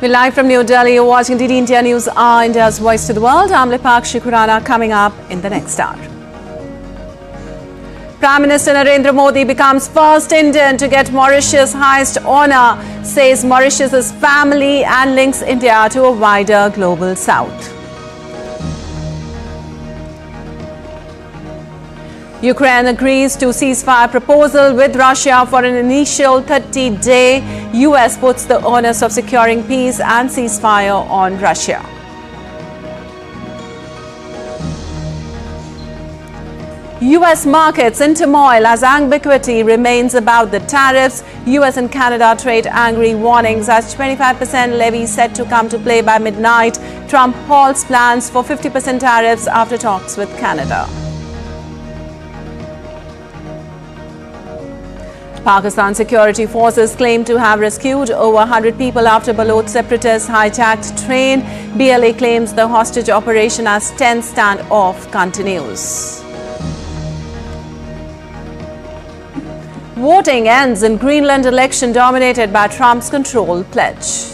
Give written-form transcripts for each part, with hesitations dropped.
We're live from New Delhi. You're watching DD India News, India's voice to the world. I'm Lipak Shikurana, coming up in the next hour. Prime Minister Narendra Modi becomes first Indian to get Mauritius' highest honour, says Mauritius is family and links India to a wider global south. Ukraine agrees to ceasefire proposal with Russia for an initial 30-day. US puts the onus of securing peace and ceasefire on Russia. US markets in turmoil as ambiguity remains about the tariffs. US and Canada trade angry warnings as 25% levy set to come to play by midnight. Trump halts plans for 50% tariffs after talks with Canada. Pakistan security forces claim to have rescued over 100 people after Baloch separatists hijacked train. BLA claims the hostage operation as tense standoff continues. Voting ends in Greenland election dominated by Trump's control pledge.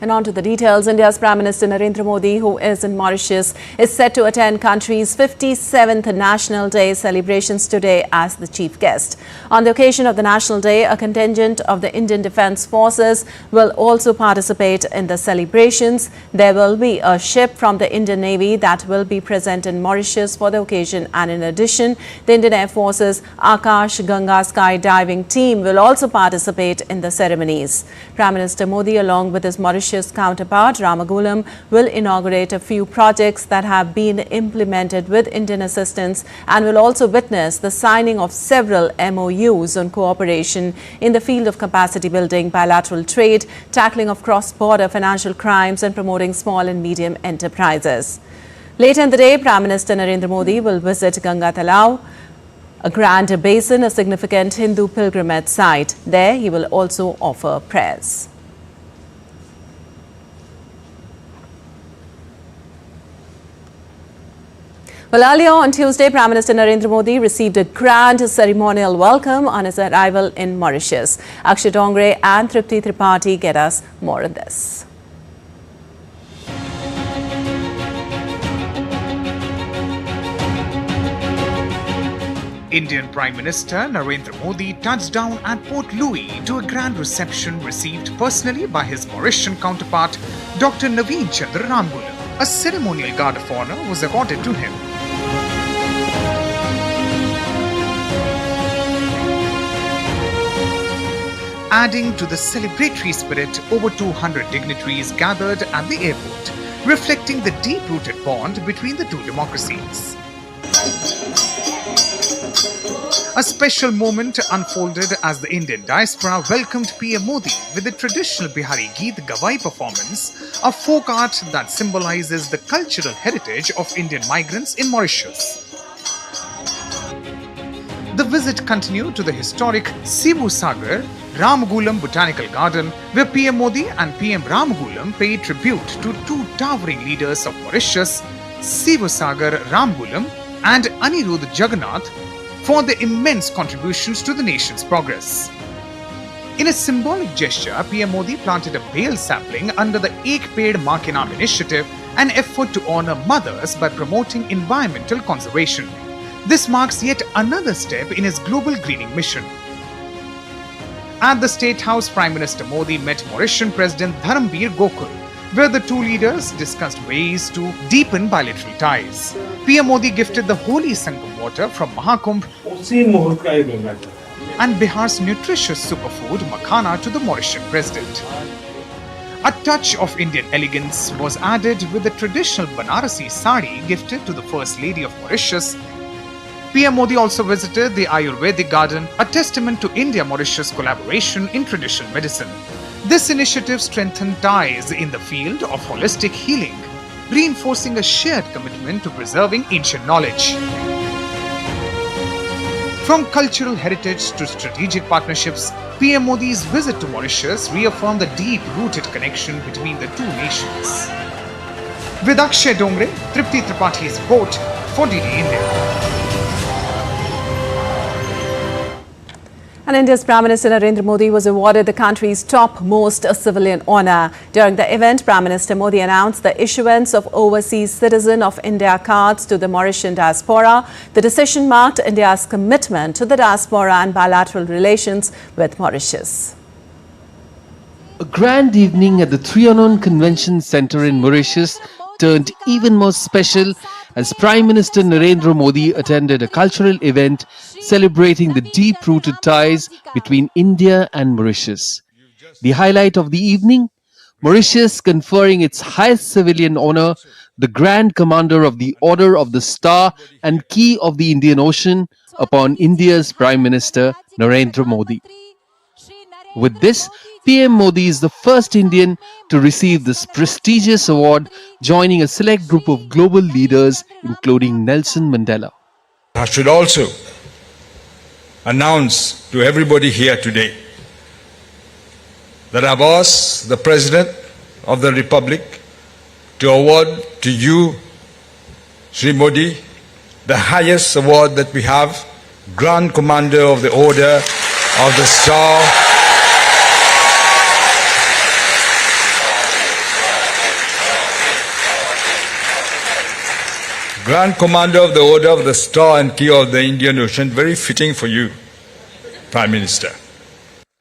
And on to the details. India's Prime Minister Narendra Modi, who is in Mauritius, is set to attend country's 57th National Day celebrations today as the chief guest. On the occasion of the National Day, a contingent of the Indian Defence Forces will also participate in the celebrations. There will be a ship from the Indian Navy that will be present in Mauritius for the occasion, and in addition, the Indian Air Force's Akash Ganga skydiving team will also participate in the ceremonies. Prime Minister Modi, along with his Mauritius counterpart Ramagoolam, will inaugurate a few projects that have been implemented with Indian assistance and will also witness the signing of several MOUs on cooperation in the field of capacity building, bilateral trade, tackling of cross-border financial crimes and promoting small and medium enterprises. Later in the day, Prime Minister Narendra Modi will visit Ganga Talao, a grand basin, a significant Hindu pilgrimage site. There, he will also offer prayers. Well, earlier on Tuesday, Prime Minister Narendra Modi received a grand ceremonial welcome on his arrival in Mauritius. Akshay Dongre and Tripti Tripathi get us more on this. Indian Prime Minister Narendra Modi touched down at Port Louis to a grand reception received personally by his Mauritian counterpart, Dr. Naveen Chandra Ramgoolam. A ceremonial guard of honor was accorded to him. Adding to the celebratory spirit, over 200 dignitaries gathered at the airport, reflecting the deep-rooted bond between the two democracies. A special moment unfolded as the Indian diaspora welcomed PM Modi with the traditional Bihari Geet Gavai performance, a folk art that symbolizes the cultural heritage of Indian migrants in Mauritius. The visit continued to the historic Ceasefire Ramagoolam Botanical Garden, where PM Modi and PM Ramagoolam paid tribute to two towering leaders of Mauritius, Ceasefire Ramagoolam and Anirudh Jagannath, for their immense contributions to the nation's progress. In a symbolic gesture, PM Modi planted a bale sapling under the Ek Ped Maa Ke Naam initiative, an effort to honor mothers by promoting environmental conservation. This marks yet another step in his global greening mission. At the State House, Prime Minister Modi met Mauritian President Dharambir Gokul, where the two leaders discussed ways to deepen bilateral ties. PM Modi gifted the holy Sangam water from Mahakumbh and Bihar's nutritious superfood makhana to the Mauritian president. A touch of Indian elegance was added with the traditional Banarasi sari gifted to the First Lady of Mauritius. PM Modi also visited the Ayurvedic garden, a testament to India-Mauritius collaboration in traditional medicine. This initiative strengthened ties in the field of holistic healing, reinforcing a shared commitment to preserving ancient knowledge. From cultural heritage to strategic partnerships, PM Modi's visit to Mauritius reaffirmed the deep-rooted connection between the two nations. With Akshay Dongre, Tripti Tripathi's report for DD India. And India's Prime Minister Narendra Modi was awarded the country's topmost civilian honour. During the event, Prime Minister Modi announced the issuance of Overseas Citizen of India cards to the Mauritian diaspora. The decision marked India's commitment to the diaspora and bilateral relations with Mauritius. A grand evening at the Trianon Convention Centre in Mauritius turned even more special as Prime Minister Narendra Modi attended a cultural event celebrating the deep-rooted ties between India and Mauritius. The highlight of the evening, Mauritius conferring its highest civilian honour, the Grand Commander of the Order of the Star and Key of the Indian Ocean, upon India's Prime Minister Narendra Modi. With this, PM Modi is the first Indian to receive this prestigious award, joining a select group of global leaders including Nelson Mandela. I should also announce to everybody here today that I've asked the President of the Republic to award to you, Sri Modi, the highest award that we have, Grand Commander of the Order of the Star. Grand Commander of the Order of the Star and Key of the Indian Ocean, very fitting for you, Prime Minister.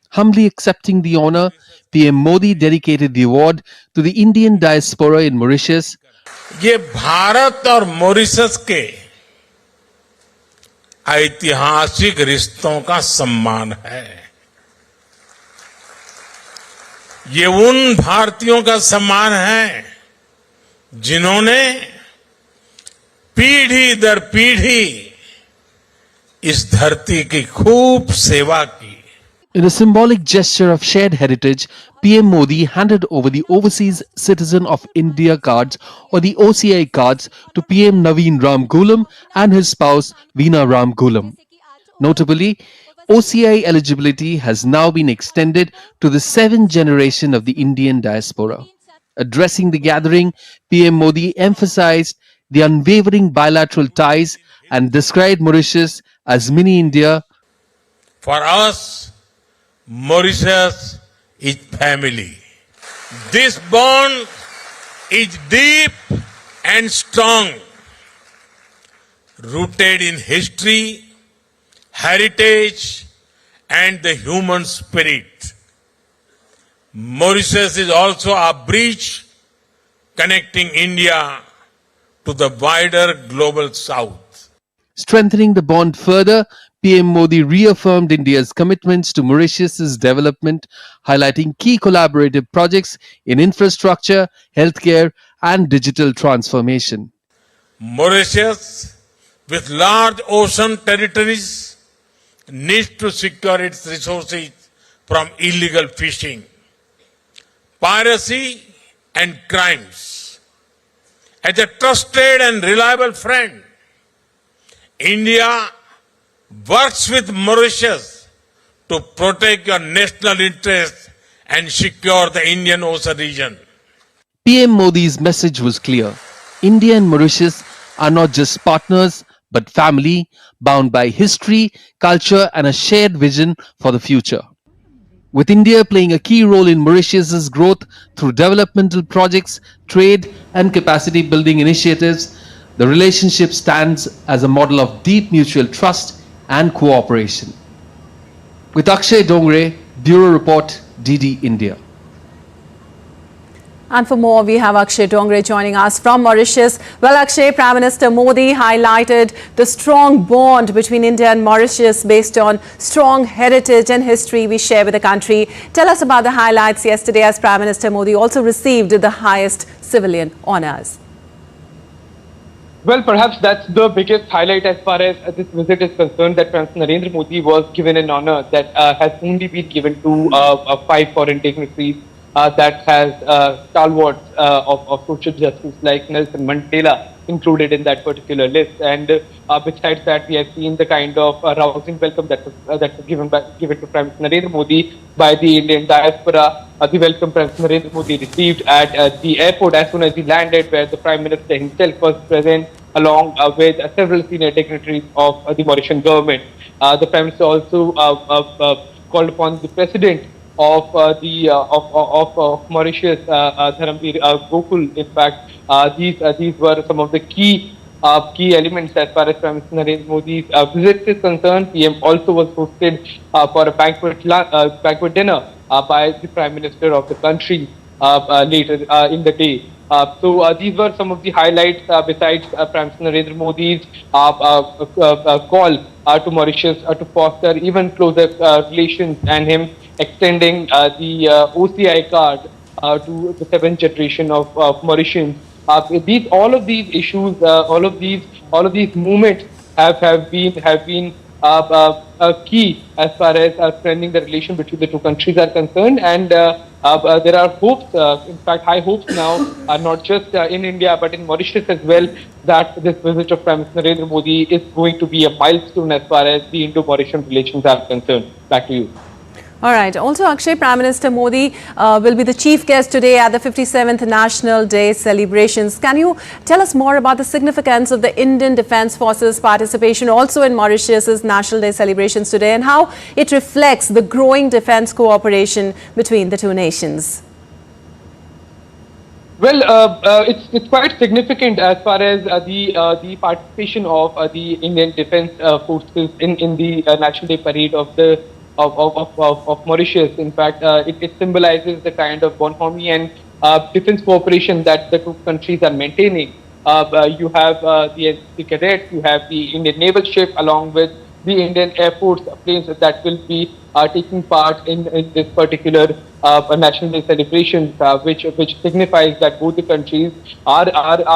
Humbly accepting the honour, PM Modi dedicated the award to the Indian diaspora in Mauritius. ये भारत और Mauritius के ऐतिहासिक रिश्तों का सम्मान है। ये उन भारतीयों का सम्मान है जिन्होंने पीढ़ी दर पीढ़ी इस धरती की खूब सेवा की। In a symbolic gesture of shared heritage, PM Modi handed over the Overseas Citizen of India cards, or the OCI cards, to PM Naveen Ramgoolam and his spouse Veena Ramgoolam. Notably, OCI eligibility has now been extended to the seventh generation of the Indian diaspora. Addressing the gathering, PM Modi emphasized the unwavering bilateral ties and described Mauritius as mini India. For us, Mauritius is family. This bond is deep and strong, rooted in history, heritage, and the human spirit. Mauritius is also a bridge connecting India to the wider global south. Strengthening the bond further, PM Modi reaffirmed India's commitments to Mauritius's development, highlighting key collaborative projects in infrastructure, healthcare, and digital transformation. Mauritius, with large ocean territories, needs to secure its resources from illegal fishing, piracy, and crimes. As a trusted and reliable friend, India works with Mauritius to protect your national interests and secure the Indian Ocean region. PM Modi's message was clear. India and Mauritius are not just partners, but family, bound by history, culture, and a shared vision for the future. With India playing a key role in Mauritius's growth through developmental projects, trade, and capacity building initiatives, the relationship stands as a model of deep mutual trust and cooperation. With Akshay Dongre, Bureau Report, DD India. And for more, we have Akshay Dongre joining us from Mauritius. Well, Akshay, Prime Minister Modi highlighted the strong bond between India and Mauritius based on strong heritage and history we share with the country. Tell us about the highlights yesterday as Prime Minister Modi also received the highest civilian honours. Well, perhaps that's the biggest highlight as far as this visit is concerned, that Prime Minister Narendra Modi was given an honour that has only been given to 5 foreign dignitaries that has stalwarts of social justice like Nelson Mandela included in that particular list. And besides that, we have seen the kind of rousing welcome that was given to Prime Minister Narendra Modi by the Indian diaspora. The welcome Prime Minister Narendra Modi received at the airport as soon as he landed, where the Prime Minister himself was present along with several senior dignitaries of the Mauritian government. The Prime Minister also called upon the President of Mauritius, Dharamveer Gokul. In fact, these were some of the key elements as far as Prime Minister Narendra Modi's visit is concerned. PM also was hosted for a banquet dinner by the Prime Minister of the country later in the day. So these were some of the highlights besides Prime Minister Narendra Modi's call to Mauritius to foster even closer relations, and him extending the OCI card to the 7th generation of Mauritians. All of these issues, all of these movements have been key as far as strengthening the relation between the two countries are concerned. And there are hopes, in fact high hopes now, not just in India but in Mauritius as well, that this visit of Prime Minister Narendra Modi is going to be a milestone as far as the Indo-Mauritian relations are concerned. Back to you. All right. Also, Akshay, Prime Minister Modi will be the chief guest today at the 57th National Day celebrations. Can you tell us more about the significance of the Indian Defence Forces participation also in Mauritius's National Day celebrations today, and how it reflects the growing defence cooperation between the two nations? Well, it's quite significant as far as the participation of the Indian Defence Forces in the National Day parade of Mauritius. In fact, it symbolizes the kind of bonhomie and defense cooperation that the two countries are maintaining. You have the cadets, you have the Indian naval ship, along with the Indian Air Force planes that will be taking part in this particular National Day celebrations, which signifies that both the countries are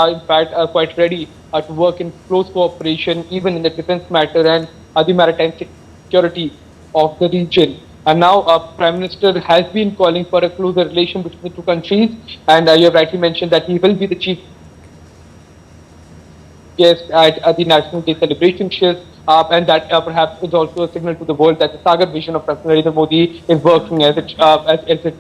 in fact quite ready to work in close cooperation, even in the defense matter and the maritime security of the region. And now Prime Minister has been calling for a closer relation between the two countries, and you have rightly mentioned that he will be the chief guest at the National Day celebrations, and that perhaps is also a signal to the world that the Sagar vision of President Narendra Modi is working as it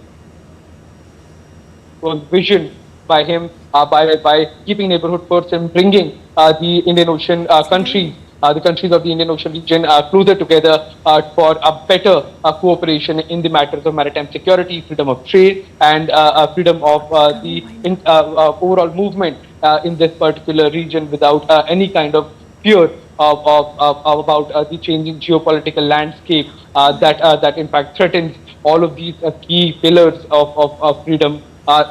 was visioned by him, by keeping neighborhood first and bringing the Indian Ocean countries, the countries of the Indian Ocean region closer together for a better cooperation in the matters of maritime security, freedom of trade, and freedom of the overall movement in this particular region without any kind of fear about the changing geopolitical landscape that in fact threatens all of these key pillars of freedom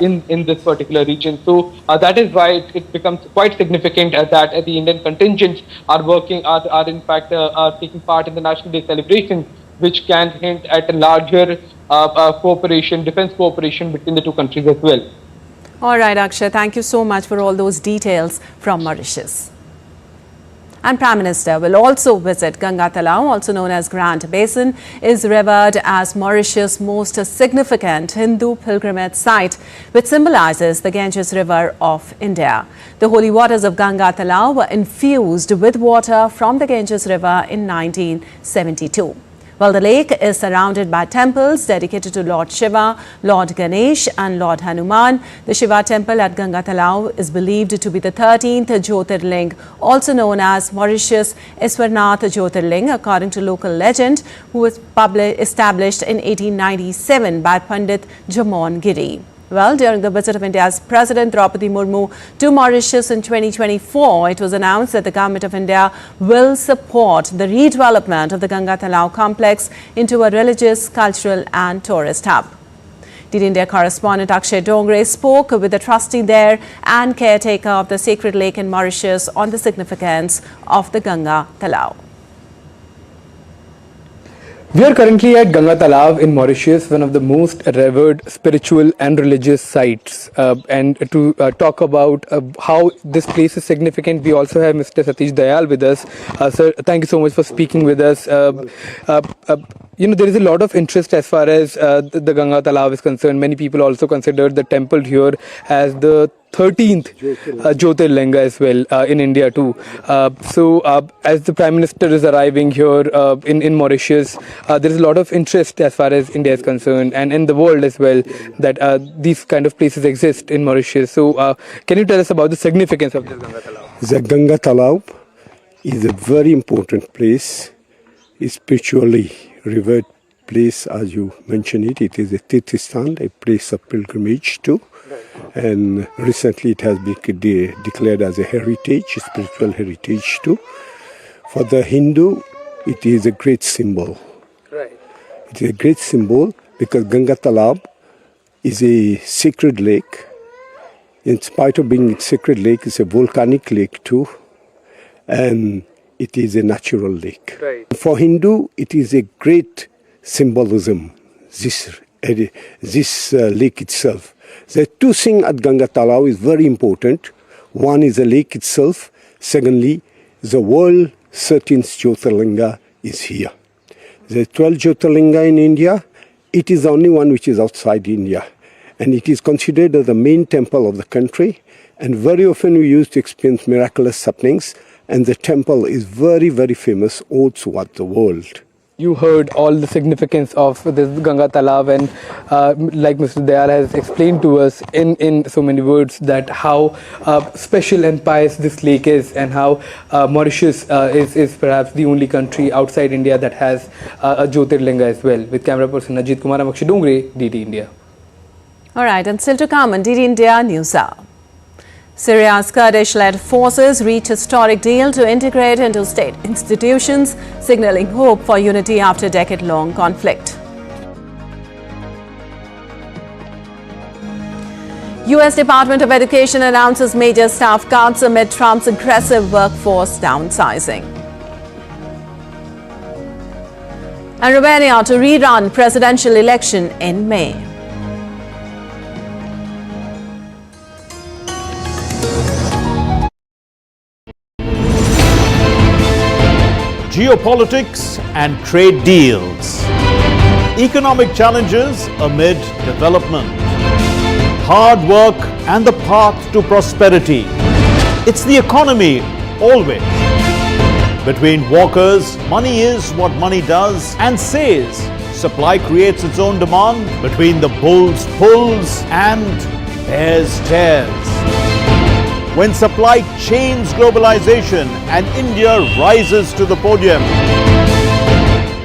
in this particular region. So that is why it becomes quite significant that the Indian contingents are in fact taking part in the National Day celebrations, which can hint at a larger cooperation, defense cooperation between the two countries as well. All right, Akshay, thank you so much for all those details from Mauritius. And Prime Minister will also visit Ganga Talao, also known as Grand Basin, is revered as Mauritius' most significant Hindu pilgrimage site, which symbolizes the Ganges River of India. The holy waters of Ganga Talao were infused with water from the Ganges River in 1972. Well, the lake is surrounded by temples dedicated to Lord Shiva, Lord Ganesh and Lord Hanuman. The Shiva temple at Ganga Talao is believed to be the 13th Jyotirling, also known as Mauritius Iswarnath Jyotirling, according to local legend, who was established in 1897 by Pandit Jamon Giri. Well, during the visit of India's President Draupadi Murmu to Mauritius in 2024, it was announced that the Government of India will support the redevelopment of the Ganga Talao complex into a religious, cultural and tourist hub. DD India correspondent Akshay Dongre spoke with the trustee there and caretaker of the sacred lake in Mauritius on the significance of the Ganga Talao. We are currently at Ganga Talao in Mauritius, one of the most revered spiritual and religious sites. And to talk about how this place is significant, we also have Mr. Satish Dayal with us. Sir, thank you so much for speaking with us. There is a lot of interest as far as the Ganga Talao is concerned. Many people also consider the temple here as the 13th Jyotirlinga as well in India too. As the Prime Minister is arriving here in Mauritius, there is a lot of interest as far as India is concerned and in the world as well that these kind of places exist in Mauritius. So can you tell us about the significance of this Ganga Talao? The Ganga Talao is a very important place, a spiritually revered place as you mentioned it. It is a Tirthistan, a place of pilgrimage too. And recently it has been declared as a heritage, a spiritual heritage too. For the Hindu, it is a great symbol. Right. It is a great symbol because Ganga Talao is a sacred lake. In spite of being a sacred lake, it's a volcanic lake too. And it is a natural lake. Right. For Hindu, it is a great symbolism, this lake itself. The two things at Ganga Talao is very important. One is the lake itself. Secondly, the world 13th Jyotirlinga is here. The 12th Jyotirlinga in India, it is the only one which is outside India. And it is considered as the main temple of the country. And very often we used to experience miraculous happenings. And the temple is very, very famous all throughout the world. You heard all the significance of this Ganga Talao and like Mr. Dayal has explained to us in so many words that how special and pious this lake is and how Mauritius is perhaps the only country outside India that has a Jyotirlinga as well. With camera person Ajit Kumar, Amakshi Dongre, DD India. Alright, and still to come on DD India News Hour. Syria's Kurdish-led forces reach historic deal to integrate into state institutions, signaling hope for unity after decade-long conflict. U.S. Department of Education announces major staff cuts amid Trump's aggressive workforce downsizing. And Romania to rerun presidential election in May. Geopolitics and trade deals. Economic challenges amid development. Hard work and the path to prosperity. It's the economy always. Between walkers, money is what money does and says. Supply creates its own demand. Between the bulls pulls and bears tears. When supply chains globalization and India rises to the podium.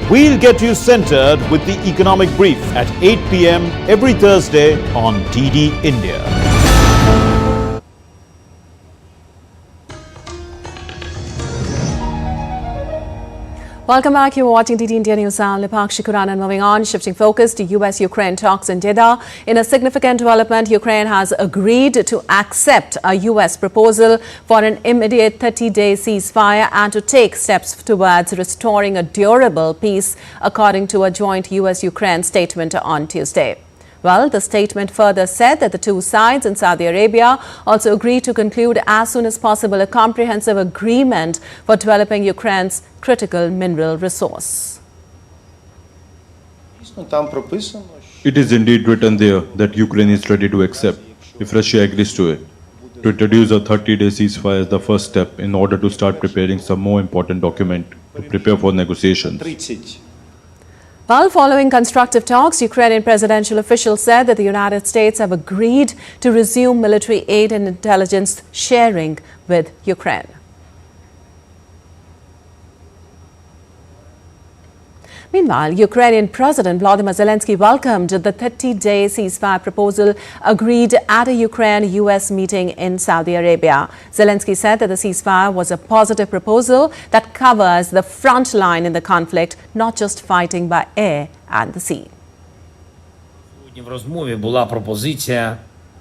We'll get you centered with the economic brief at 8 p.m. every Thursday on DD India. Welcome back. You're watching DD India News. I'm Lipakshi Kuran, and moving on, shifting focus to US-Ukraine talks in Jeddah. In a significant development, Ukraine has agreed to accept a US proposal for an immediate 30-day ceasefire and to take steps towards restoring a durable peace, according to a joint US-Ukraine statement on Tuesday. Well, the statement further said that the two sides in Saudi Arabia also agreed to conclude as soon as possible a comprehensive agreement for developing Ukraine's critical mineral resource. It is indeed written there that Ukraine is ready to accept, if Russia agrees to it, to introduce a 30-day ceasefire as the first step in order to start preparing some more important document to prepare for negotiations. Well, following constructive talks, Ukrainian presidential officials said that the United States have agreed to resume military aid and intelligence sharing with Ukraine. Meanwhile, Ukrainian President Volodymyr Zelensky welcomed the 30-day ceasefire proposal agreed at a Ukraine-US meeting in Saudi Arabia. Zelensky said that the ceasefire was a positive proposal that covers the front line in the conflict, not just fighting by air and the sea.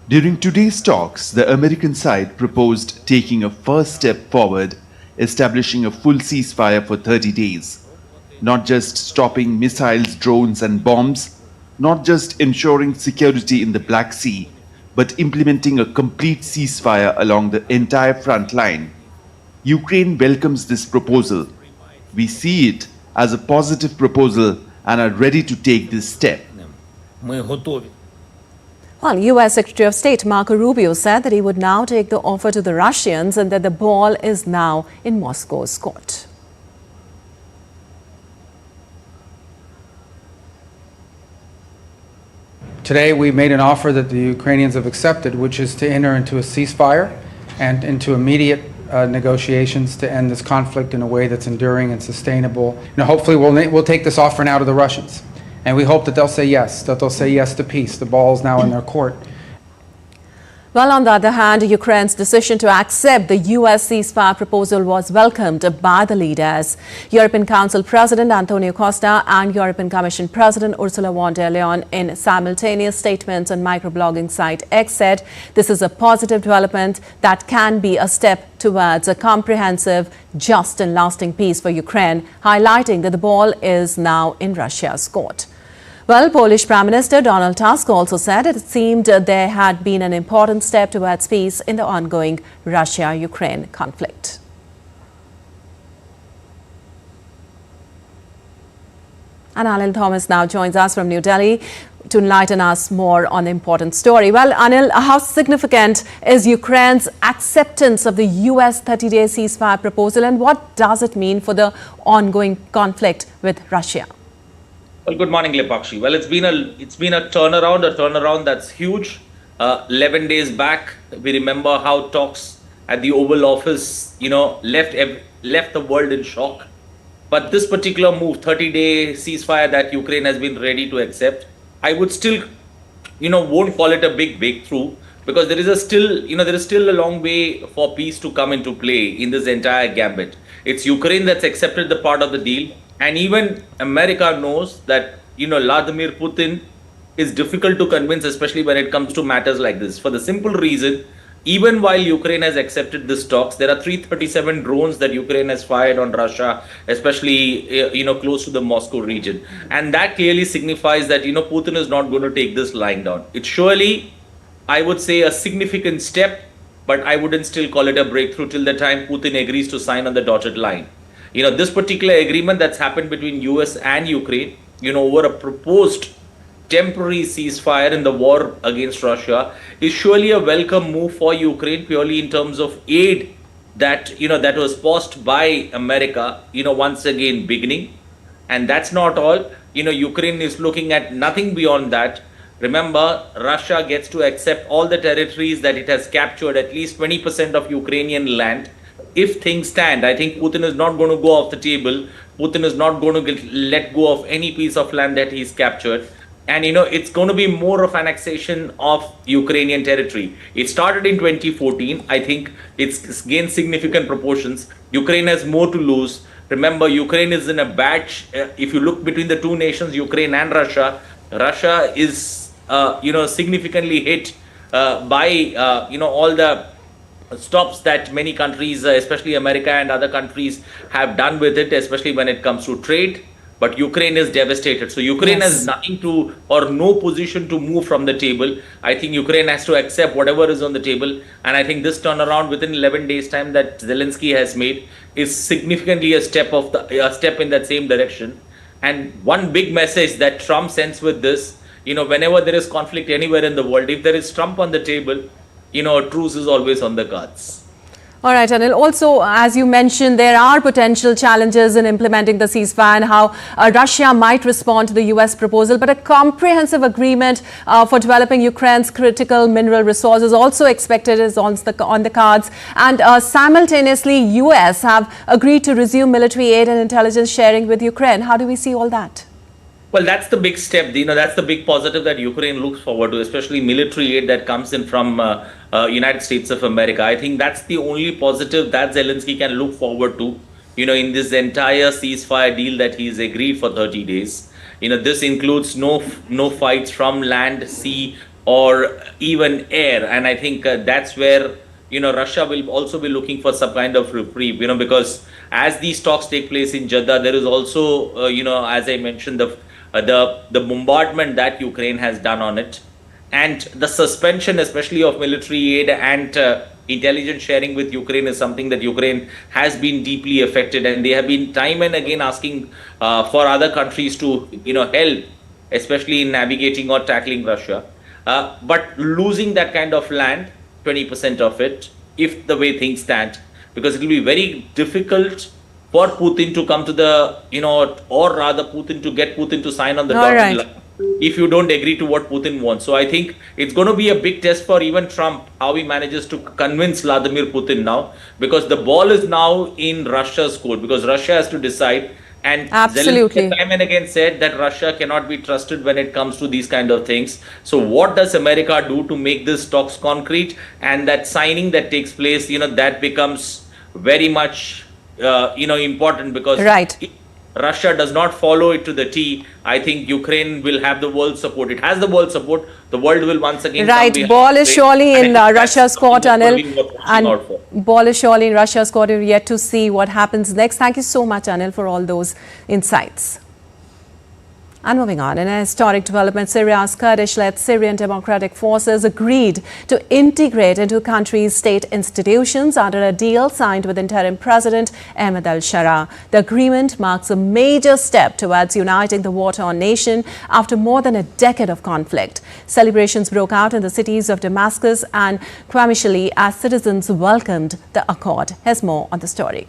During today's talks, the American side proposed taking a first step forward, establishing a full ceasefire for 30 days. not just stopping missiles, drones, and bombs, not just ensuring security in the Black Sea, but implementing a complete ceasefire along the entire front line. Ukraine welcomes this proposal. We see it as a positive proposal and are ready to take this step. Well, U.S. Secretary of State Marco Rubio said that he would now take the offer to the Russians and that the ball is now in Moscow's court. Today we made an offer that the Ukrainians have accepted, which is to enter into a ceasefire and into immediate negotiations to end this conflict in a way that's enduring and sustainable. Hopefully we'll take this offer now to the Russians. And we hope that they'll say yes to peace. The ball's now in their court. Well, on the other hand, Ukraine's decision to accept the U.S. ceasefire proposal was welcomed by the leaders. European Council President Antonio Costa and European Commission President Ursula von der Leyen, in simultaneous statements on microblogging site X, said this is a positive development that can be a step towards a comprehensive, just and lasting peace for Ukraine, highlighting that the ball is now in Russia's court. Well, Polish Prime Minister Donald Tusk also said it seemed there had been an important step towards peace in the ongoing Russia-Ukraine conflict. And Anil Thomas now joins us from New Delhi to enlighten us more on the important story. Well, Anil, how significant is Ukraine's acceptance of the U.S. 30-day ceasefire proposal, and what does it mean for the ongoing conflict with Russia? Well, good morning, Lepakshi. Well, it's been a turnaround that's huge. 11 days back, we remember how talks at the Oval Office, left the world in shock. But this particular move, 30-day ceasefire that Ukraine has been ready to accept, I would still, won't call it a big breakthrough, because there is still a long way for peace to come into play in this entire gambit. It's Ukraine that's accepted the part of the deal. And even America knows that, Vladimir Putin is difficult to convince, especially when it comes to matters like this. For the simple reason, even while Ukraine has accepted these talks, there are 337 drones that Ukraine has fired on Russia, especially, close to the Moscow region. And that clearly signifies that, Putin is not going to take this lying down. It's surely, I would say, a significant step, but I wouldn't still call it a breakthrough till the time Putin agrees to sign on the dotted line. This particular agreement that's happened between US and Ukraine, over a proposed temporary ceasefire in the war against Russia, is surely a welcome move for Ukraine, purely in terms of aid that, that was paused by America, once again beginning. And that's not all. Ukraine is looking at nothing beyond that. Remember, Russia gets to accept all the territories that it has captured, at least 20% of Ukrainian land. If things stand, I think Putin is not going to go off the table. Putin is not going to let go of any piece of land that he's captured. And, it's going to be more of annexation of Ukrainian territory. It started in 2014. I think it's gained significant proportions. Ukraine has more to lose. Remember, Ukraine is in a batch. If you look between the two nations, Ukraine and Russia, Russia is, significantly hit by, all the stops that many countries, especially America and other countries, have done with it, especially when it comes to trade. But Ukraine is devastated. So Ukraine has nothing to, or no position to move from the table. I think Ukraine has to accept whatever is on the table. And I think this turnaround within 11 days time that Zelensky has made is significantly a step in that same direction. And one big message that Trump sends with this, whenever there is conflict anywhere in the world, if there is Trump on the table, a truce is always on the cards. All right, Anil. Also, as you mentioned, there are potential challenges in implementing the ceasefire and how Russia might respond to the U.S. proposal. But a comprehensive agreement for developing Ukraine's critical mineral resources also expected is on the cards. And simultaneously, U.S. have agreed to resume military aid and intelligence sharing with Ukraine. How do we see all that? Well, that's the big step. That's the big positive that Ukraine looks forward to, especially military aid that comes in from United States of America. I think that's the only positive that Zelensky can look forward to, in this entire ceasefire deal that he's agreed for 30 days. This includes no fights from land, sea, or even air. And I think that's where, Russia will also be looking for some kind of reprieve, because as these talks take place in Jeddah, there is also, as I mentioned, the bombardment that Ukraine has done on it, and the suspension, especially of military aid and intelligence sharing with Ukraine, is something that Ukraine has been deeply affected, and they have been time and again asking for other countries to, help, especially in navigating or tackling Russia. But losing that kind of land, 20% of it, if the way things stand, because it will be very difficult for Putin to come to the, or rather get Putin to sign on the dotted line if you don't agree to what Putin wants. So I think it's going to be a big test for even Trump, how he manages to convince Vladimir Putin now, because the ball is now in Russia's court, because Russia has to decide. And Zelensky time and again said that Russia cannot be trusted when it comes to these kind of things. So what does America do to make this talks concrete? And that signing that takes place, that becomes very much, important, because if Russia does not follow it to the T, I think Ukraine will have the world's support. It has the world's support. The world will once again ball is surely in Russia's court, Anil. And ball is surely in Russia's court. We're yet to see what happens next. Thank you so much, Anil, for all those insights. And moving on, in a historic development, Syria's Kurdish-led Syrian Democratic Forces agreed to integrate into country's state institutions under a deal signed with interim President Ahmed al-Shara. The agreement marks a major step towards uniting the war-torn nation after more than a decade of conflict. Celebrations broke out in the cities of Damascus and Qamishli as citizens welcomed the accord. Here's more on the story.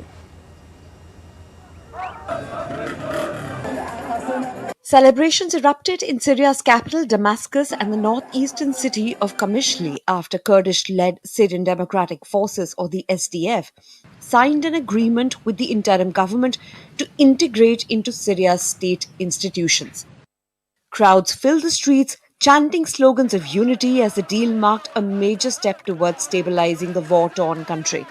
Celebrations erupted in Syria's capital, Damascus, and the northeastern city of Qamishli after Kurdish-led Syrian Democratic Forces, or the SDF, signed an agreement with the interim government to integrate into Syria's state institutions. Crowds filled the streets, chanting slogans of unity as the deal marked a major step towards stabilizing the war-torn country.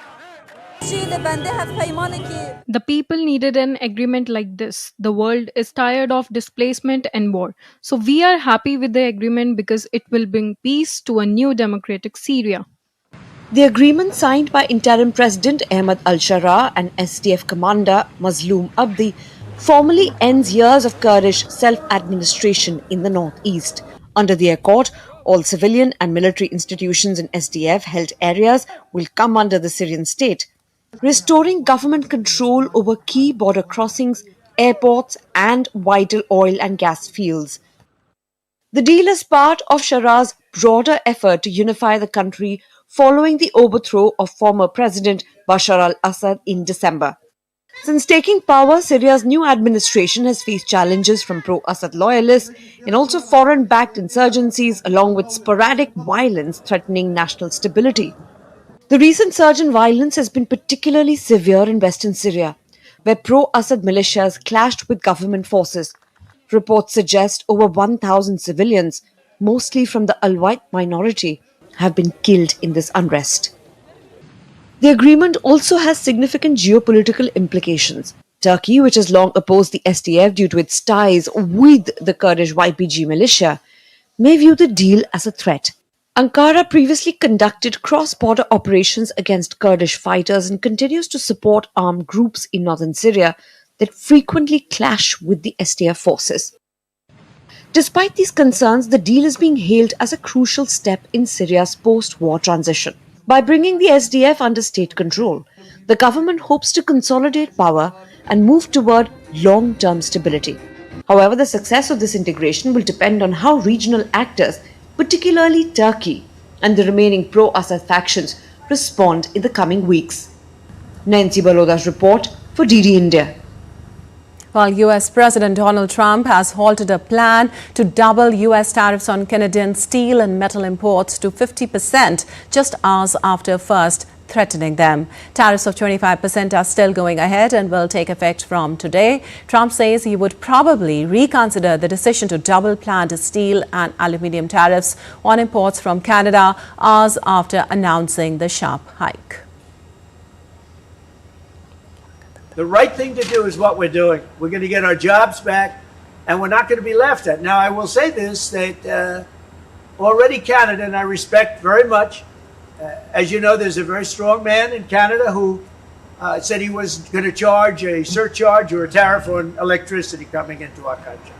The people needed an agreement like this. The world is tired of displacement and war. So we are happy with the agreement because it will bring peace to a new democratic Syria. The agreement, signed by interim President Ahmed al-Shara and SDF commander Mazloum Abdi, formally ends years of Kurdish self-administration in the northeast. Under the accord, all civilian and military institutions in SDF-held areas will come under the Syrian state, restoring government control over key border crossings, airports, and vital oil and gas fields. The deal is part of Shara's broader effort to unify the country following the overthrow of former President Bashar al-Assad in December. Since taking power, Syria's new administration has faced challenges from pro-Assad loyalists and also foreign-backed insurgencies, along with sporadic violence threatening national stability. The recent surge in violence has been particularly severe in western Syria, where pro-Assad militias clashed with government forces. Reports suggest over 1,000 civilians, mostly from the Alawite minority, have been killed in this unrest. The agreement also has significant geopolitical implications. Turkey, which has long opposed the SDF due to its ties with the Kurdish YPG militia, may view the deal as a threat. Ankara previously conducted cross-border operations against Kurdish fighters and continues to support armed groups in northern Syria that frequently clash with the SDF forces. Despite these concerns, the deal is being hailed as a crucial step in Syria's post-war transition. By bringing the SDF under state control, the government hopes to consolidate power and move toward long-term stability. However, the success of this integration will depend on how regional actors, particularly Turkey and the remaining pro-Assad factions, respond in the coming weeks. Nancy Baloda's report for DD India. While US President Donald Trump has halted a plan to double US tariffs on Canadian steel and metal imports to 50% just hours after first threatening them. Tariffs of 25% are still going ahead and will take effect from today. Trump says he would probably reconsider the decision to double planned steel and aluminium tariffs on imports from Canada hours after announcing the sharp hike. The right thing to do is what we're doing. We're going to get our jobs back, and we're not going to be laughed at. Now, I will say this, that already Canada, and I respect very much As you know, there's a very strong man in Canada who said he was going to charge a surcharge or a tariff on electricity coming into our country.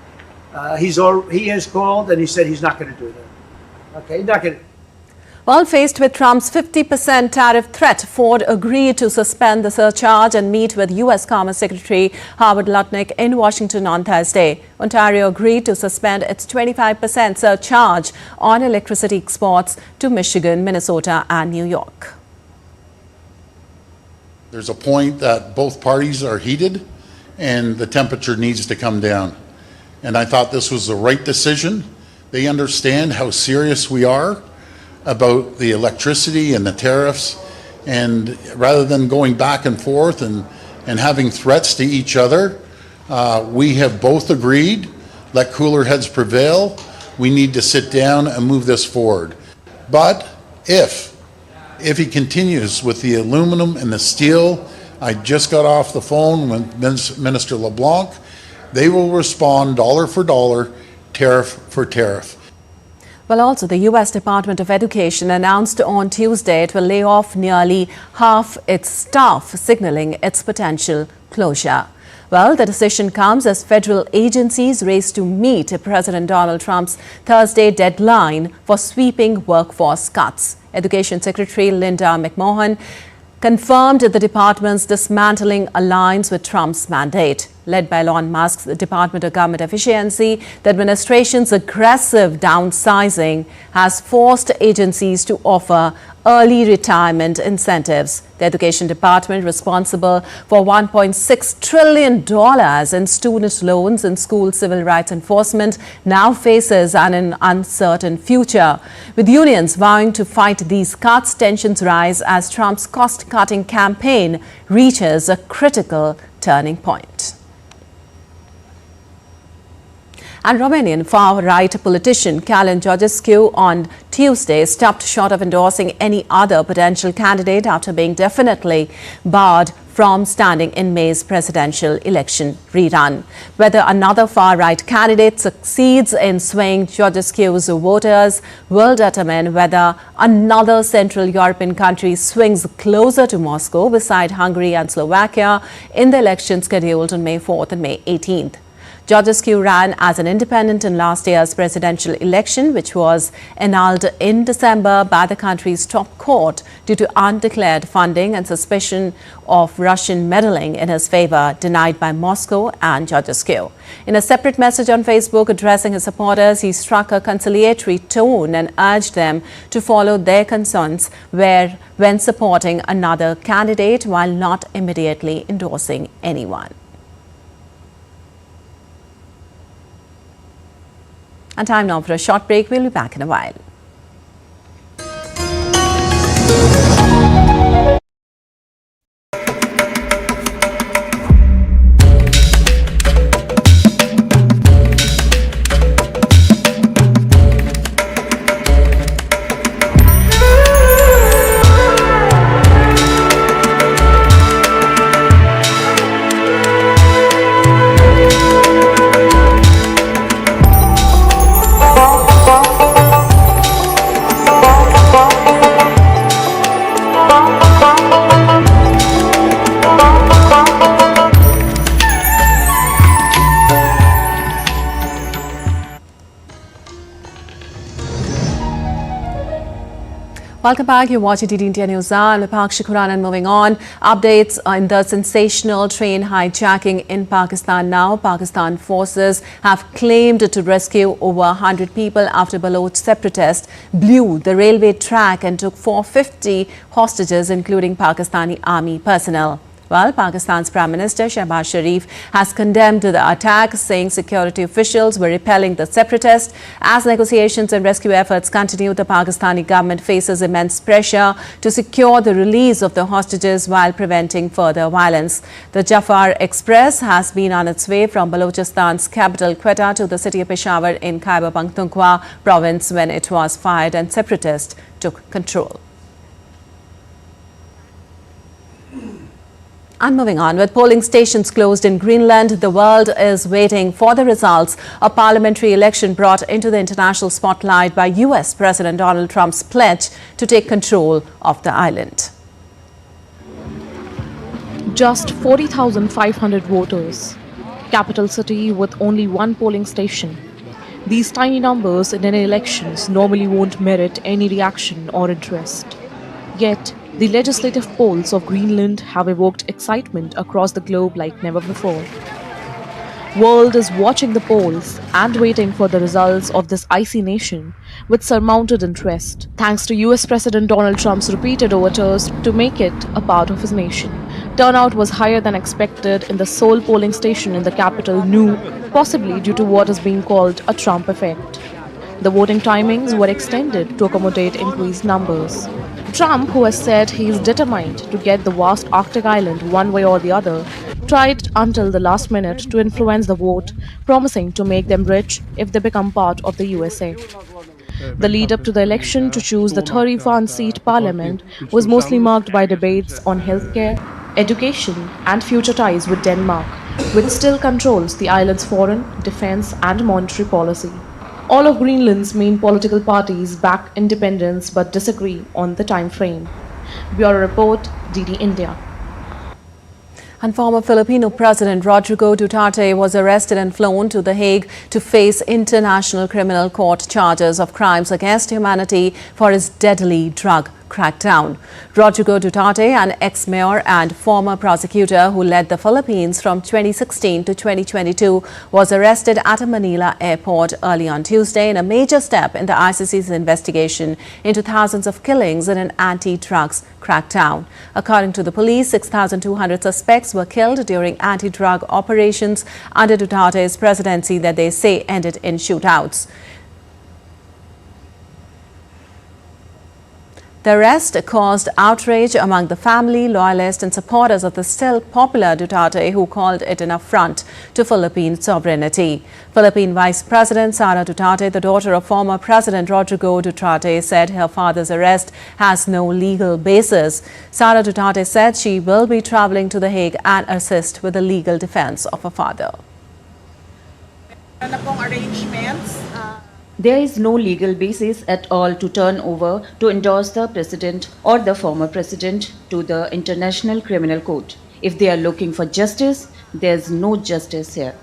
He has called and he said he's not going to do that. Okay, he's not going to. Well, faced with Trump's 50% tariff threat, Ford agreed to suspend the surcharge and meet with U.S. Commerce Secretary Howard Lutnick in Washington on Thursday. Ontario agreed to suspend its 25% surcharge on electricity exports to Michigan, Minnesota and New York. There's a point that both parties are heated and the temperature needs to come down. And I thought this was the right decision. They understand how serious we are about the electricity and the tariffs, and rather than going back and forth and having threats to each other, we have both agreed, let cooler heads prevail. We need to sit down and move this forward. But if he continues with the aluminum and the steel, I just got off the phone with Minister LeBlanc, they will respond dollar for dollar, tariff for tariff. Well, also the U.S. Department of Education announced on Tuesday it will lay off nearly half its staff, signaling its potential closure. Well, the decision comes as federal agencies race to meet President Donald Trump's Thursday deadline for sweeping workforce cuts. Education Secretary Linda McMahon confirmed the department's dismantling aligns with Trump's mandate. Led by Elon Musk's Department of Government Efficiency, the administration's aggressive downsizing has forced agencies to offer early retirement incentives. The Education Department, responsible for $1.6 trillion in student loans and school civil rights enforcement, now faces an uncertain future. With unions vowing to fight these cuts, tensions rise as Trump's cost-cutting campaign reaches a critical turning point. And Romanian far-right politician Călin Georgescu on Tuesday stopped short of endorsing any other potential candidate after being definitely barred from standing in May's presidential election rerun. Whether another far-right candidate succeeds in swaying Georgescu's voters will determine whether another Central European country swings closer to Moscow beside Hungary and Slovakia in the election scheduled on May 4th and May 18th. Georgescu ran as an independent in last year's presidential election, which was annulled in December by the country's top court due to undeclared funding and suspicion of Russian meddling in his favor, denied by Moscow and Georgescu. In a separate message on Facebook addressing his supporters, he struck a conciliatory tone and urged them to follow their concerns when supporting another candidate while not immediately endorsing anyone. And time now for a short break. We'll be back in a while. Welcome back. You're watching DD India News. I'm Pakshi Quran, and moving on. Updates in the sensational train hijacking in Pakistan now. Pakistan forces have claimed to rescue over 100 people after Baloch separatists blew the railway track and took 450 hostages, including Pakistani army personnel. Well, Pakistan's Prime Minister Shehbaz Sharif has condemned the attack, saying security officials were repelling the separatists. As negotiations and rescue efforts continue, the Pakistani government faces immense pressure to secure the release of the hostages while preventing further violence. The Jafar Express has been on its way from Balochistan's capital Quetta to the city of Peshawar in Khyber Pakhtunkhwa province when it was fired and separatists took control. And moving on, with polling stations closed in Greenland, the world is waiting for the results of parliamentary election brought into the international spotlight by US President Donald Trump's pledge to take control of the island. Just 40,500 voters. Capital city with only one polling station. These tiny numbers in any elections normally won't merit any reaction or interest. Yet, the legislative polls of Greenland have evoked excitement across the globe like never before. World is watching the polls and waiting for the results of this icy nation with surmounted interest, thanks to US President Donald Trump's repeated overtures to make it a part of his nation. Turnout was higher than expected in the sole polling station in the capital, New, possibly due to what is being called a Trump effect. The voting timings were extended to accommodate increased numbers. Trump, who has said he is determined to get the vast Arctic island one way or the other, tried until the last minute to influence the vote, promising to make them rich if they become part of the USA. The lead up to the election to choose the 31-seat parliament was mostly marked by debates on healthcare, education and future ties with Denmark, which still controls the island's foreign, defense and monetary policy. All of Greenland's main political parties back independence but disagree on the time frame. Bureau Report, DD India. And former Filipino President Rodrigo Duterte was arrested and flown to The Hague to face International Criminal Court charges of crimes against humanity for his deadly drug crackdown. Rodrigo Duterte, an ex-mayor and former prosecutor who led the Philippines from 2016 to 2022, was arrested at a Manila airport early on Tuesday in a major step in the ICC's investigation into thousands of killings in an anti-drugs crackdown. According to the police, 6,200 suspects were killed during anti-drug operations under Duterte's presidency that they say ended in shootouts. The arrest caused outrage among the family, loyalists and supporters of the still popular Duterte, who called it an affront to Philippine sovereignty. Philippine Vice President Sara Duterte, the daughter of former President Rodrigo Duterte, said her father's arrest has no legal basis. Sara Duterte said she will be traveling to The Hague and assist with the legal defense of her father. There is no legal basis at all to turn over to endorse the president or the former president to the International Criminal Court. If they are looking for justice, there's no justice here.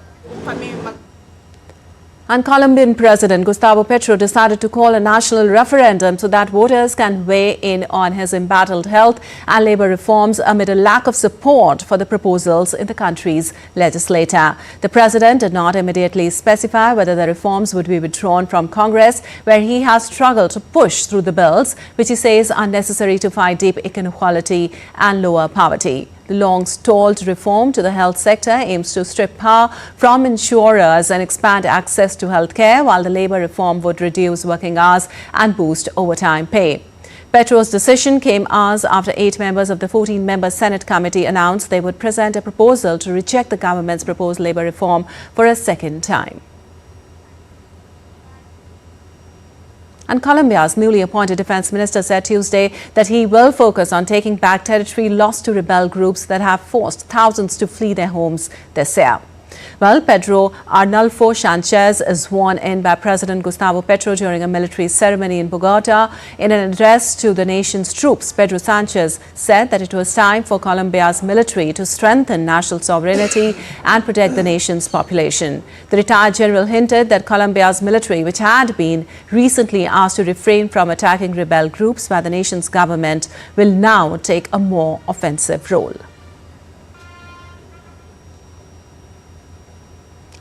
And Colombian President Gustavo Petro decided to call a national referendum so that voters can weigh in on his embattled health and labor reforms amid a lack of support for the proposals in the country's legislature. The president did not immediately specify whether the reforms would be withdrawn from Congress, where he has struggled to push through the bills, which he says are necessary to fight deep inequality and lower poverty. The long-stalled reform to the health sector aims to strip power from insurers and expand access to health care, while the labor reform would reduce working hours and boost overtime pay. Petro's decision came hours after 8 members of the 14-member Senate committee announced they would present a proposal to reject the government's proposed labor reform for a second time. And Colombia's newly appointed defense minister said Tuesday that he will focus on taking back territory lost to rebel groups that have forced thousands to flee their homes this year. Well, Pedro Arnulfo Sanchez is sworn in by President Gustavo Petro during a military ceremony in Bogota. In an address to the nation's troops, Pedro Sanchez said that it was time for Colombia's military to strengthen national sovereignty and protect the nation's population. The retired general hinted that Colombia's military, which had been recently asked to refrain from attacking rebel groups by the nation's government, will now take a more offensive role.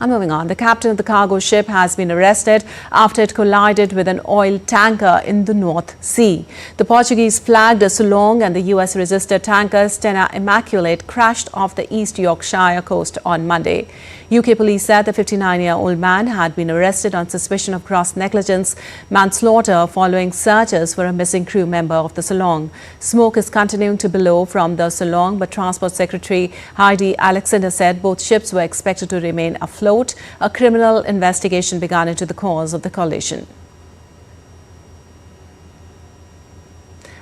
And moving on, the captain of the cargo ship has been arrested after it collided with an oil tanker in the North Sea. The Portuguese-flagged Ceylon and the US-registered tanker Stena Immaculate crashed off the East Yorkshire coast on Monday. UK police said the 59-year-old man had been arrested on suspicion of gross negligence manslaughter following searches for a missing crew member of the Ceylon. Smoke is continuing to billow from the Ceylon, but Transport Secretary Heidi Alexander said both ships were expected to remain afloat. A criminal investigation began into the cause of the collision.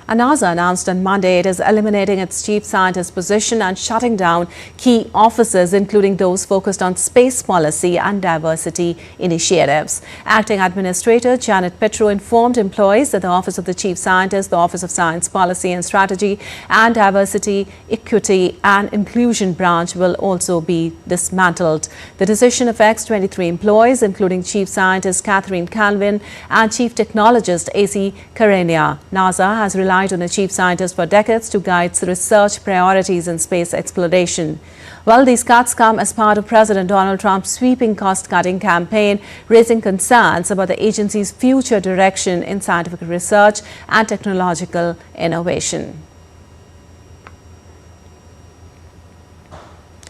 And NASA announced on Monday it is eliminating its chief scientist position and shutting down key offices, including those focused on space policy and diversity initiatives. Acting Administrator Janet Petro informed employees that the Office of the Chief Scientist, the Office of Science Policy and Strategy, and Diversity, Equity and Inclusion branch will also be dismantled. The decision affects 23 employees, including Chief Scientist Catherine Calvin and Chief Technologist AC Karenia. NASA has relied on a chief scientist for decades to guide research priorities in space exploration. Well, these cuts come as part of President Donald Trump's sweeping cost-cutting campaign, raising concerns about the agency's future direction in scientific research and technological innovation.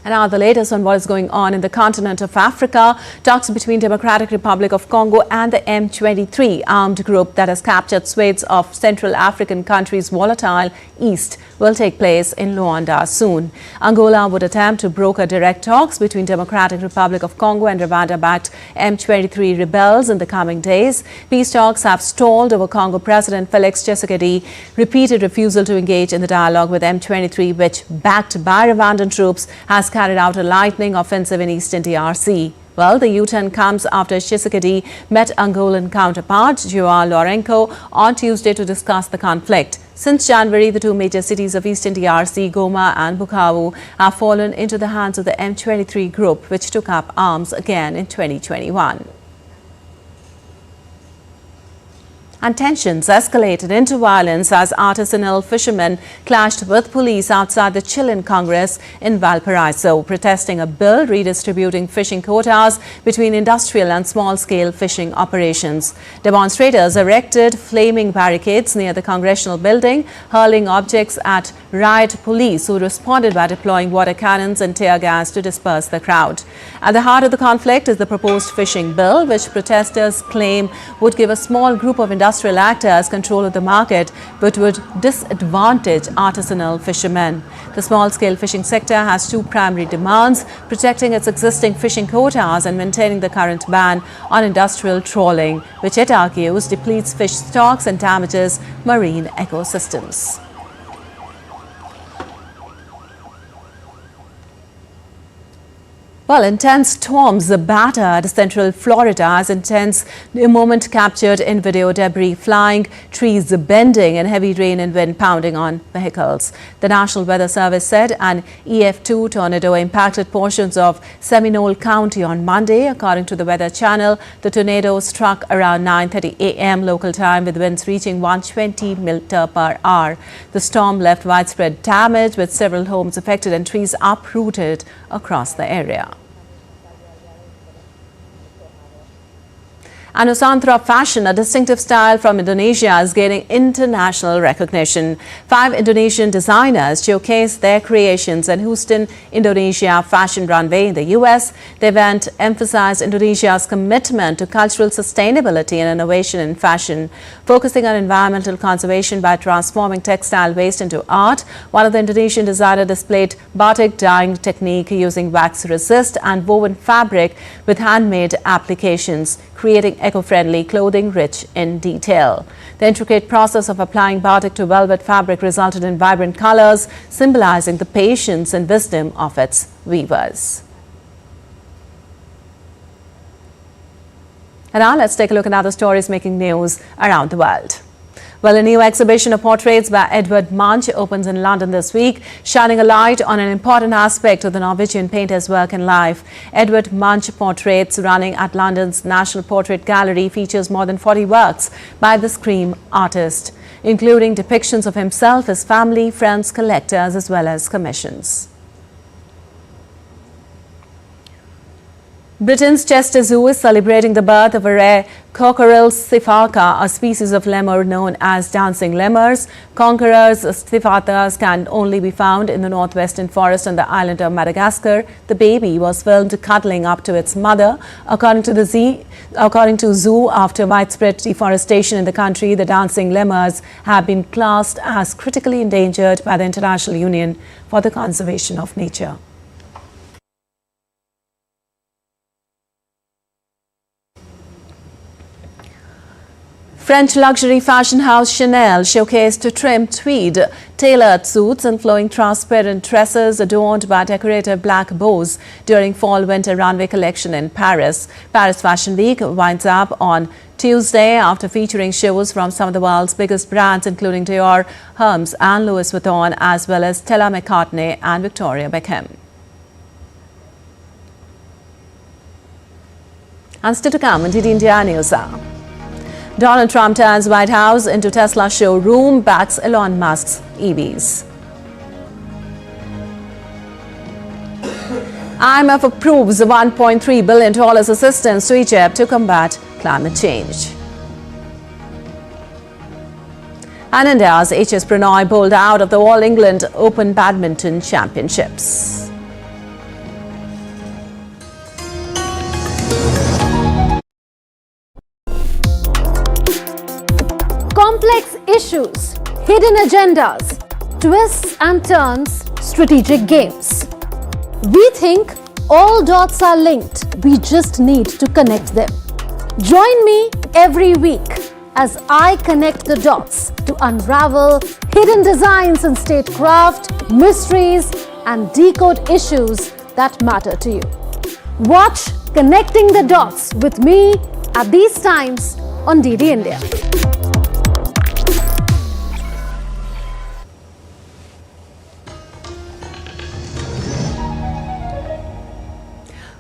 And now the latest on what is going on in the continent of Africa. Talks between Democratic Republic of Congo and the M23 armed group that has captured swathes of Central African countries' volatile east will take place in Luanda soon. Angola would attempt to broker direct talks between Democratic Republic of Congo and Rwanda-backed M23 rebels in the coming days. Peace talks have stalled over Congo President Felix Tshisekedi's repeated refusal to engage in the dialogue with M23, which, backed by Rwandan troops, has carried out a lightning offensive in eastern DRC. Well, the U-turn comes after Tshisekedi met Angolan counterpart Joao Lourenço on Tuesday to discuss the conflict. Since January, the two major cities of eastern DRC, Goma and Bukavu, have fallen into the hands of the M23 group, which took up arms again in 2021. And tensions escalated into violence as artisanal fishermen clashed with police outside the Chilean Congress in Valparaiso, protesting a bill redistributing fishing quotas between industrial and small-scale fishing operations. Demonstrators erected flaming barricades near the congressional building, hurling objects at riot police, who responded by deploying water cannons and tear gas to disperse the crowd. At the heart of the conflict is the proposed fishing bill, which protesters claim would give a small group of industrial actors control of the market, but would disadvantage artisanal fishermen. The small-scale fishing sector has two primary demands: protecting its existing fishing quotas and maintaining the current ban on industrial trawling, which it argues depletes fish stocks and damages marine ecosystems. Well, intense storms battered central Florida as intense a moment captured in video: debris flying, trees bending, and heavy rain and wind pounding on vehicles. The National Weather Service said an EF2 tornado impacted portions of Seminole County on Monday. According to the Weather Channel, the tornado struck around 9:30 a.m. local time with winds reaching 120 mph. The storm left widespread damage, with several homes affected and trees uprooted across the area. And Nusantara fashion, a distinctive style from Indonesia, is gaining international recognition. 5 Indonesian designers showcased their creations at Houston, Indonesia Fashion Runway in the US. The event emphasized Indonesia's commitment to cultural sustainability and innovation in fashion, focusing on environmental conservation by transforming textile waste into art. One of the Indonesian designers displayed batik dyeing technique using wax resist and woven fabric with handmade applications, creating eco-friendly clothing rich in detail. The intricate process of applying batik to velvet fabric resulted in vibrant colors, symbolizing the patience and wisdom of its weavers. And now let's take a look at other stories making news around the world. Well, a new exhibition of portraits by Edward Munch opens in London this week, shining a light on an important aspect of the Norwegian painter's work and life. Edward Munch Portraits, running at London's National Portrait Gallery, features more than 40 works by the scream artist, including depictions of himself, his family, friends, collectors, as well as commissions. Britain's Chester Zoo is celebrating the birth of a rare Cockerel sifaka, a species of lemur known as dancing lemurs. Conqueror's sifatas can only be found in the northwestern forest on the island of Madagascar. The baby was filmed cuddling up to its mother. According to Zoo, after widespread deforestation in the country, the dancing lemurs have been classed as critically endangered by the International Union for the Conservation of Nature. French luxury fashion house Chanel showcased trim tweed, tailored suits and flowing transparent dresses adorned by decorative black bows during fall-winter runway collection in Paris. Paris Fashion Week winds up on Tuesday after featuring shows from some of the world's biggest brands including Dior, Hermes and Louis Vuitton, as well as Stella McCartney and Victoria Beckham. And still to come on DD India News Hour. Donald Trump turns White House into Tesla showroom, backs Elon Musk's EVs. IMF approves $1.3 billion assistance to Egypt to combat climate change. And India's HS Prannoy bowled out of the All England Open Badminton Championships. Complex issues, hidden agendas, twists and turns, strategic games. We think all dots are linked, we just need to connect them. Join me every week as I connect the dots to unravel hidden designs in statecraft, mysteries and decode issues that matter to you. Watch Connecting the Dots with me at these times on DD India.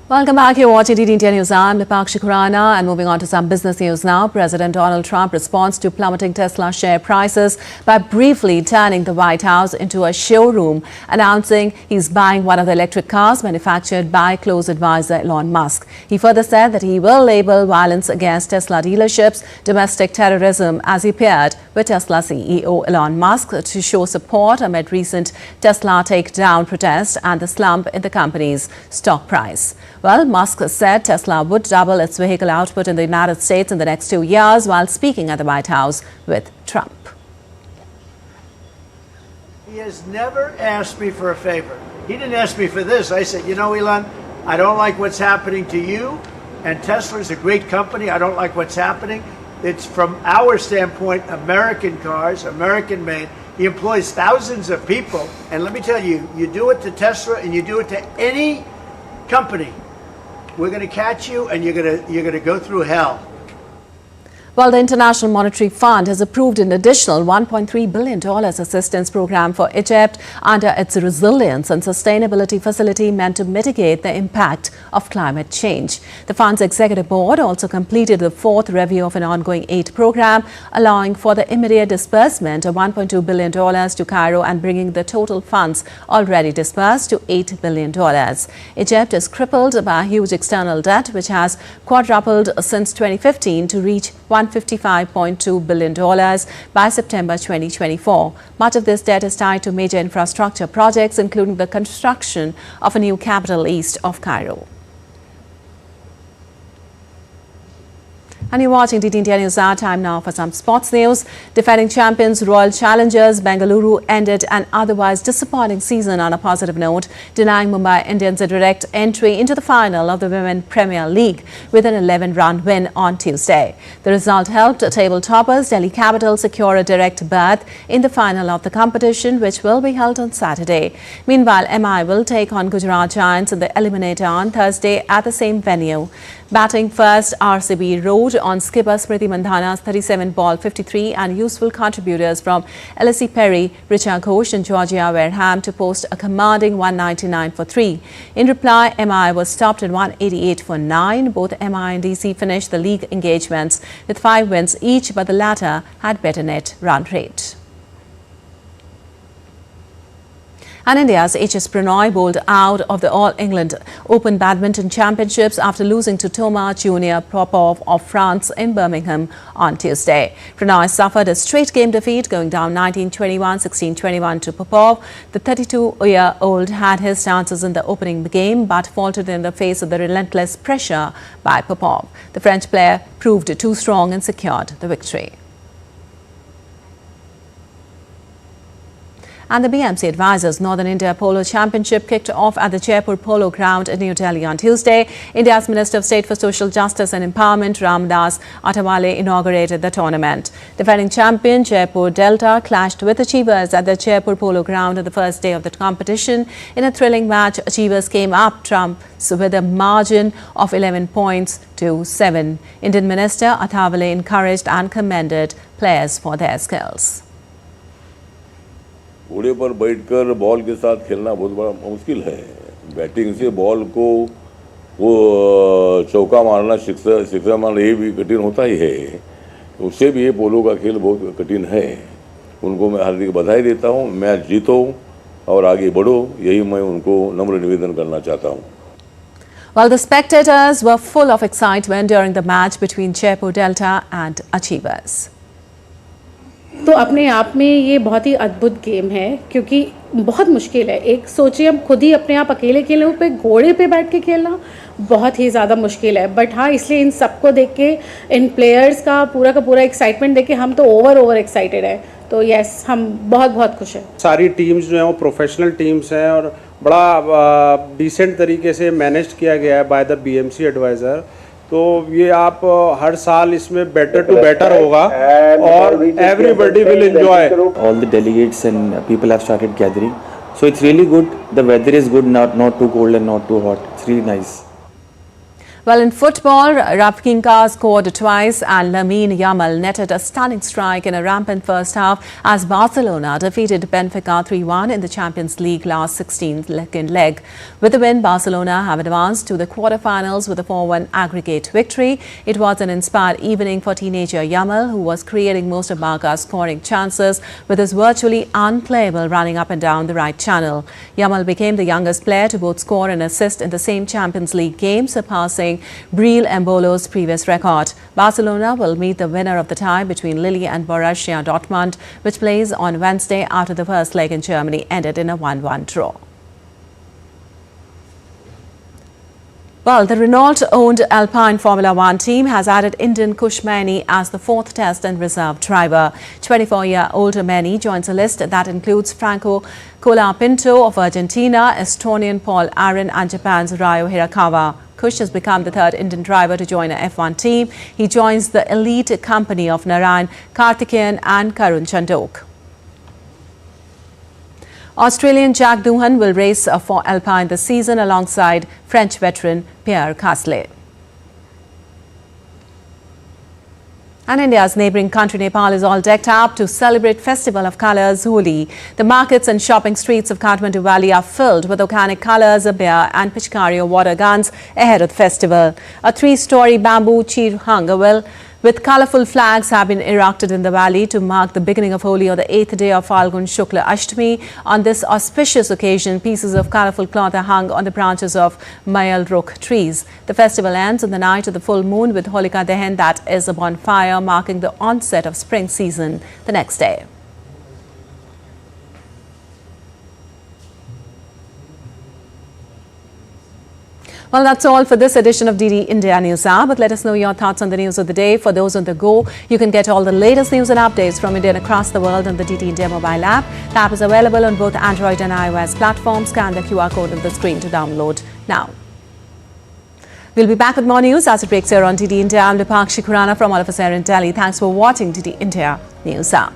Welcome back. You're watching DD India News. I'm Lipakshi Khurana, and moving on to some business news now. President Donald Trump responds to plummeting Tesla share prices by briefly turning the White House into a showroom, announcing he's buying one of the electric cars manufactured by close advisor Elon Musk. He further said that he will label violence against Tesla dealerships domestic terrorism, as he appeared with Tesla CEO Elon Musk to show support amid recent Tesla takedown protest and the slump in the company's stock price. Well, Musk said Tesla would double its vehicle output in the United States in the next 2 years while speaking at the White House with Trump. He has never asked me for a favor. He didn't ask me for this. I said, you know, Elon, I don't like what's happening to you, and Tesla's a great company. I don't like what's happening. It's, from our standpoint, American cars, American made. He employs thousands of people. And let me tell you, you do it to Tesla and you do it to any company, we're going to catch you and you're going to go through hell. Well, the International Monetary Fund has approved an additional $1.3 billion assistance program for Egypt under its Resilience and Sustainability Facility meant to mitigate the impact of climate change. The fund's executive board also completed the fourth review of an ongoing aid program, allowing for the immediate disbursement of $1.2 billion to Cairo and bringing the total funds already disbursed to $8 billion. Egypt is crippled by a huge external debt, which has quadrupled since 2015 to reach $155.2 billion by September 2024. Much of this debt is tied to major infrastructure projects, including the construction of a new capital east of Cairo. And you're watching DD India News Hour. Time now for some sports news. Defending champions Royal Challengers Bengaluru ended an otherwise disappointing season on a positive note, denying Mumbai Indians a direct entry into the final of the Women Premier League with an 11-run win on Tuesday. The result helped table toppers Delhi Capital secure a direct berth in the final of the competition, which will be held on Saturday. Meanwhile, MI will take on Gujarat Giants in the eliminator on Thursday at the same venue. Batting first, RCB rode on skipper Smriti Mandhana's 37-ball 53 and useful contributors from LSE Perry, Richa Ghosh and Georgia Wareham to post a commanding 199 for 3. In reply, MI was stopped at 188 for 9. Both MI and DC finished the league engagements with 5 wins each, but the latter had better net run rate. And India's HS Prannoy bowled out of the All England Open Badminton Championships after losing to Thomas Junior Popov of France in Birmingham on Tuesday. Prannoy suffered a straight game defeat, going down 19-21, 16-21 to Popov. The 32-year-old had his chances in the opening game but faltered in the face of the relentless pressure by Popov. The French player proved too strong and secured the victory. And the BMC advises Northern India Polo Championship kicked off at the Jaipur Polo Ground in New Delhi on Tuesday. India's Minister of State for Social Justice and Empowerment, Ramdas Athawale, inaugurated the tournament. Defending champion Jaipur Delta clashed with Achievers at the Jaipur Polo Ground on the first day of the competition. In a thrilling match, Achievers came up trumps with a margin of 11 points to 7. Indian Minister Athawale encouraged and commended players for their skills. घोड़े पर बैठकर ball के साथ खेलना बहुत बड़ा मुश्किल है। बैटिंग से बॉल को वो चौका मारना, सिक्सर मारना ये भी कठिन होता ही है। उससे भी ये पोलो का खेल बहुत कठिन है। उनको मैं हार्दिक बधाई देता हूँ। मैच जीतो और आगे बढ़ो, यही मैं उनको नम्र निवेदन करना चाहता हूँ। While the spectators were full of excitement during the match between Jaipur Delta and Achievers. तो अपने आप में ये बहुत ही अद्भुत गेम है क्योंकि बहुत मुश्किल है। एक सोचिए हम खुद ही अपने आप अकेले खेलने पे घोड़े पे बैठ के खेलना बहुत ही ज़्यादा मुश्किल है। बट हाँ, इसलिए इन सबको देख के, इन प्लेयर्स का पूरा एक्साइटमेंट देख के हम तो ओवर एक्साइटेड है। तो यस, हम बहुत खुश हैं। सारी टीम्स जो हैं वो प्रोफेशनल टीम्स हैं और बड़ा डिसेंट तरीके से मैनेज किया गया है बाय द बीएमसी एडवाइज़र। तो ये आप हर साल इसमें बेटर टू बेटर होगा और everybody will enjoy. All the delegates and people have started gathering, so it's really good. The weather is good, not too cold and not too hot. It's really nice. Well, in football, Rapkinka scored twice and Lamine Yamal netted a stunning strike in a rampant first half as Barcelona defeated Benfica 3-1 in the Champions League last 16th leg. With the win, Barcelona have advanced to the quarter-finals with a 4-1 aggregate victory. It was an inspired evening for teenager Yamal, who was creating most of Barca's scoring chances with his virtually unplayable running up and down the right channel. Yamal became the youngest player to both score and assist in the same Champions League game, surpassing Breel Embolo's previous record. Barcelona will meet the winner of the tie between Lille and Borussia Dortmund, which plays on Wednesday after the first leg in Germany ended in a 1-1 draw. Well, the Renault-owned Alpine Formula One team has added Indian Kush Maini as the fourth test and reserve driver. 24-year-old Maini joins a list that includes Franco Colapinto of Argentina, Estonian Paul Aron and Japan's Ryo Hirakawa. Kush has become the third Indian driver to join a F1 team. He joins the elite company of Narayan Karthikeyan and Karun Chandok. Australian Jack Doohan will race for Alpine this season alongside French veteran Pierre Gasly. And India's neighbouring country Nepal is all decked up to celebrate Festival of Colours Holi. The markets and shopping streets of Kathmandu Valley are filled with organic colours, abaya and pichkaria water guns ahead of the festival. A 3-story bamboo chirhang with colourful flags have been erected in the valley to mark the beginning of Holi on the 8th day of Falgun Shukla Ashtami. On this auspicious occasion, pieces of colourful cloth are hung on the branches of Mayal Rukh trees. The festival ends on the night of the full moon with Holika Dahan, that is a bonfire marking the onset of spring season, the next day. Well, that's all for this edition of DD India News Hour. But let us know your thoughts on the news of the day. For those on the go, you can get all the latest news and updates from India and across the world on the DD India mobile app. The app is available on both Android and iOS platforms. Scan the QR code on the screen to download now. We'll be back with more news as it breaks here on DD India. I'm Lipakshi Khurana from all of us here in Delhi. Thanks for watching DD India News Hour.